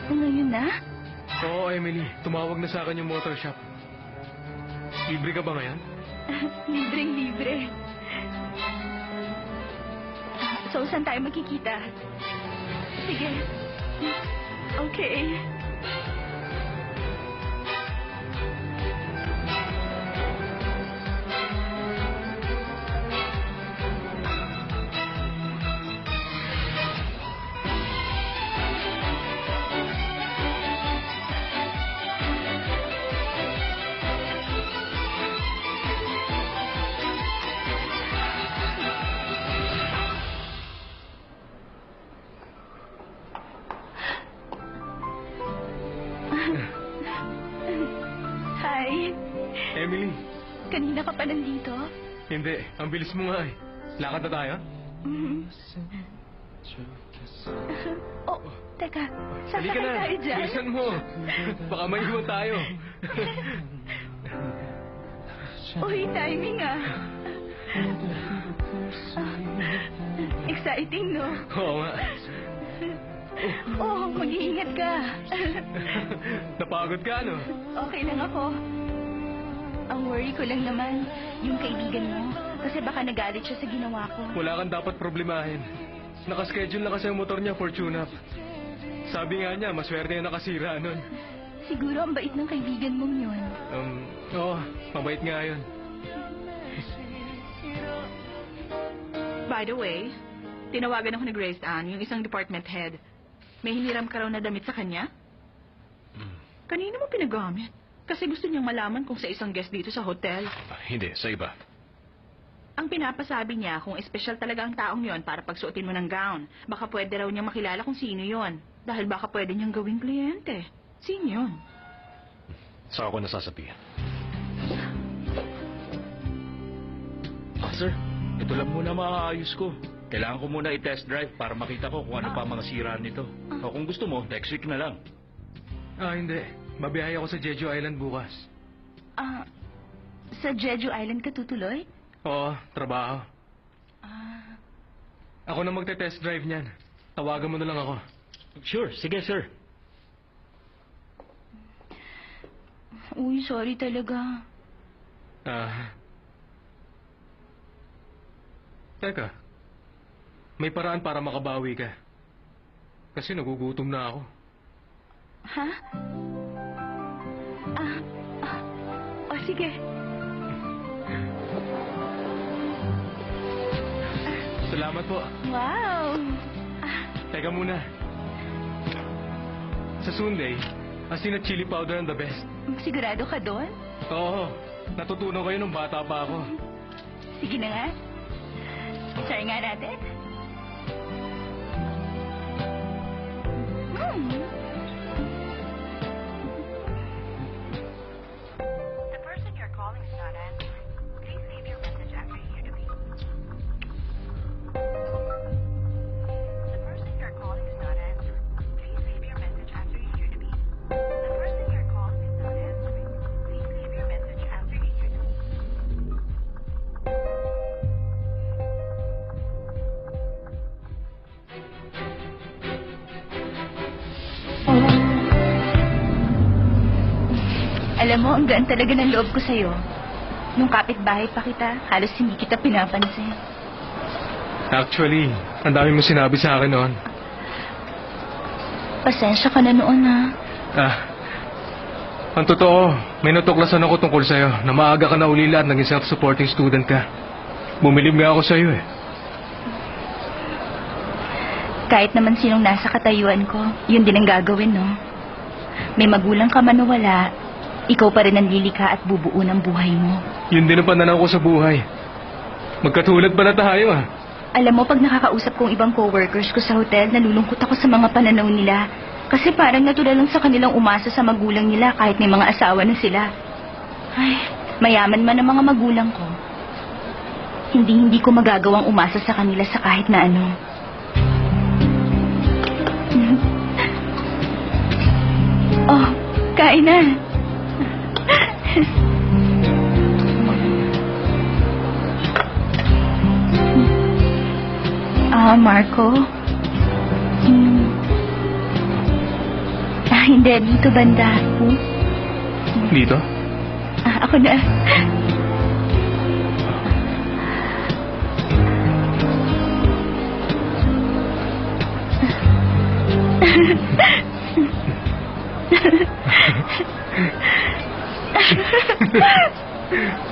Ngayon na? Oo, Emily. Tumawag na sa akin yung motor shop. Libre ka ba ngayon? Libreng-libre. So, saan tayo magkikita? Sige. Okay. Hi. Emily. Kanina ka pa nandito? Hindi. Ang bilis mo nga eh. Lakad na tayo? Mhm. Oh, teka. Halika Sasakay na. tayo dyan? Bilisan mo. Baka maiwan tayo. Uy, timing ah. Exciting, no? Oo nga. Oh, mag-iingat ka. Napagod ka, no? Okay lang ako. Ang worry ko lang naman, yung kaibigan mo. Kasi baka nagalit siya sa ginawa ko. Wala kang dapat problemahin. Nakaschedule na kasi ang motor niya for tune-up. Sabi nga niya, maswerte na nakasira nun. Siguro ang bait ng kaibigan mong yun. Oo, mabait nga yun. By the way, tinawagan ako ni Grace Ann, yung isang department head. May hiniram ka raw na damit sa kanya? Kanino mo pinagamit? Kasi gusto niyang malaman kung sa isang guest dito sa hotel. Hindi, sa iba. Ang pinapasabi niya kung espesyal talaga ang taong yon para pagsuotin mo ng gown. Baka pwede raw niyang makilala kung sino yon. Dahil baka pwede niyang gawing kliyente. Sino yun? Saka ako nasasabihan. Sir, ito lang muna maaayos ko. Kailangan ko muna i-test drive para makita ko kung ano pa mga siraan nito. O kung gusto mo, next week na lang. Hindi. Mabiyahe ako sa Jeju Island bukas. Sa Jeju Island ka tutuloy? Oo, trabaho. Ako na magte-test drive niyan. Tawagan mo na lang ako. Sure, sige sir. Uy, sorry talaga. Teka. May paraan para makabawi ka. Kasi nagugutom na ako. Ha? Sige. Salamat po. Wow! Teka muna. Sa Sunday, asin at chili powder ang the best. Sigurado ka doon? Oo, natutunan ko yun nung bata pa ako. Sige na nga. Try nga natin. The person you're calling is not answering. Please leave your message after you hear the beep. The person you're calling is not answering. Please leave your message after you hear the beep. The person you're calling is not answering. Please leave your message after you hear the beep. Alam mo, ang gaan talaga ng loob ko sa'yo. Nung kapitbahay pa kita, halos hindi kita pinapansin. Actually, ang dami mo sinabi sa akin noon. Pasensya ka na noon, ha? Ang totoo, may natuklasan ako tungkol sa'yo na maaga ka na ulila at naging self-supporting student ka. Bumilib nga ako sa'yo eh. Kahit naman sinong nasa katayuan ko, yun din ang gagawin, no? May magulang ka man o wala, ikaw pa rin ang lilikha at bubuo ng buhay mo. Yun din ang pananaw ko sa buhay. Magkatulad pala tayo ah. Alam mo, pag nakakausap kong ibang coworkers ko sa hotel, nalulungkot ako sa mga pananaw nila. Kasi parang natural lang sa kanilang umasa sa magulang nila kahit may mga asawa na sila. Ay, mayaman man ang mga magulang ko. Hindi ko magagawang umasa sa kanila sa kahit na ano. Oh, kain na. Marco? hindi. Dito banda. Dito? Ako na.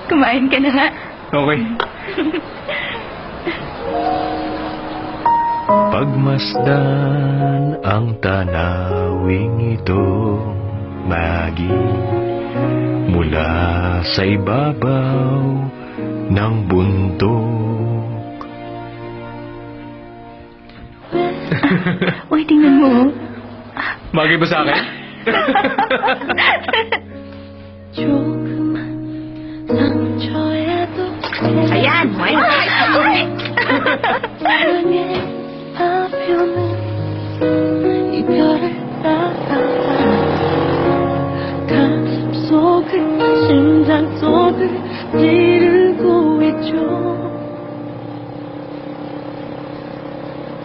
Kumain ka na nga. Okay. Pagmasdan ang tanawing ito, Maggie, mula sa ibabaw ng bundok. Uy, tingnan mo. Bagay ba sa akin? Ayan, why not? 가슴 속을 심장 속을 찌르고 있죠.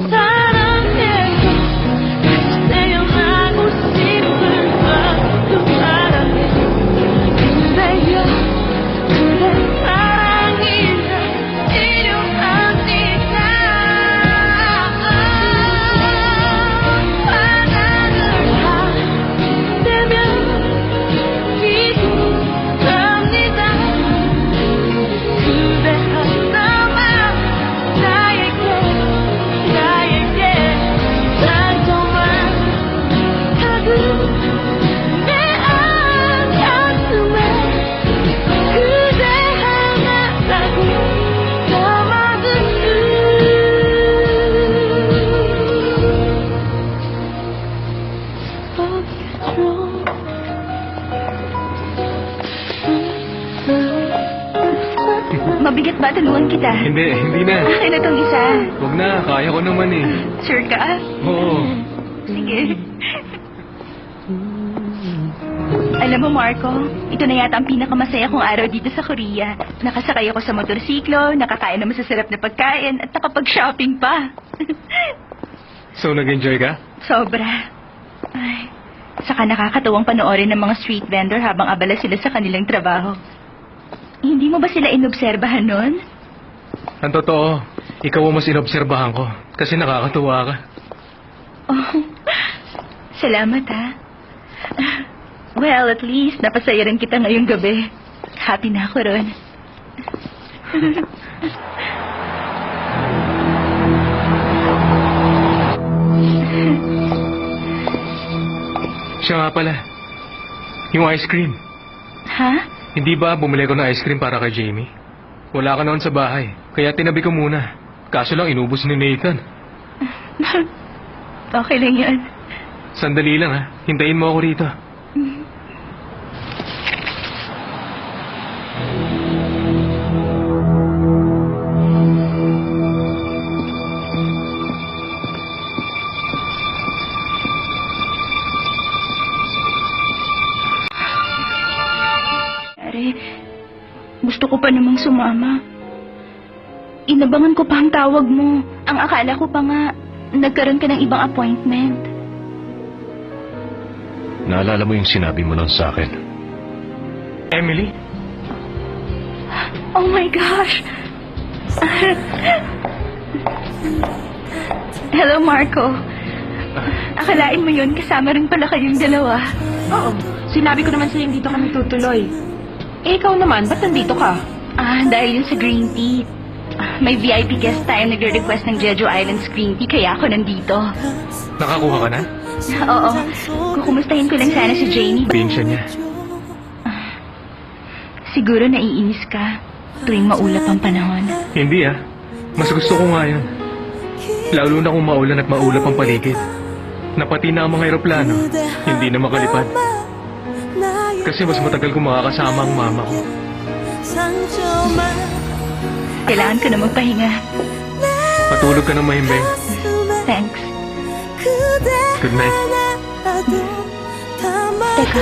사랑해서 다시 태어나고 싶은 마음도 사랑해. 그래요 그래 사랑이란 필요하니까. 화가는 다 되면 기도합니다. 그대 하나만 나에게 난 정말 가득 내 안 가슴에 그대 하나라고 Mabigat ba? Tulungan kita. Hindi na. Akin na tong isa. Huwag na, kaya ko naman eh. Sure ka? Oo. Sige. Alam mo, Marco, ito na yata ang pinakamasaya kong araw dito sa Korea. Nakasakay ako sa motorsiklo, nakakain ng masasarap na pagkain, at nakapag-shopping pa. So, nag-enjoy ka? Sobra. Ay, saka nakakatawang panoorin ng mga street vendor habang abala sila sa kanilang trabaho. Hindi mo ba sila inobserbahan nun? Ang totoo, ikaw ang mas inobserbahan ko. Kasi nakakatuwa ka. Oh, salamat ha. Well, at least napasaya rin kita ngayong gabi. Happy na ako ron. Siya nga pala. Yung ice cream. Ha? Hindi ba bumili ko ng ice cream para kay Jamie? Wala ka noon sa bahay. Kaya tinabi ko muna. Kaso lang inubos ni Nathan. Okay lang yan. Sandali lang ha. Hintayin mo ako rito. Gusto ko pa namang sumama. Inabangan ko pa ang tawag mo. Ang akala ko pa nga, nagkaroon ka ng ibang appointment. Naalala mo yung sinabi mo nun sa akin? Emily? Oh my gosh! Hello, Marco. Akalain mo yun, kasama rin pala kayong dalawa. Oo, sinabi ko naman sa'yo dito kami tutuloy. Eh, ikaw naman, ba't nandito ka? Dahil yun sa green tea. May VIP guest tayo nagre-request ng Jeju Islands green tea, kaya ako nandito. Nakakuha ka na? Oo, kukumustahin ko lang sana si Jamie. Sabihin siya niya. Siguro naiinis ka tuwing maulap ang panahon. Hindi ah. Mas gusto ko nga yun. Lalo na kung maulan at maulap ang paligid. Napati na ang mga eroplano, hindi na makalipad. Kasi mas matagal kong makakasama ang mama ko. Kailangan ko na magpahinga. Matulog ka ng mahimbing. Thanks. Good night. Teka.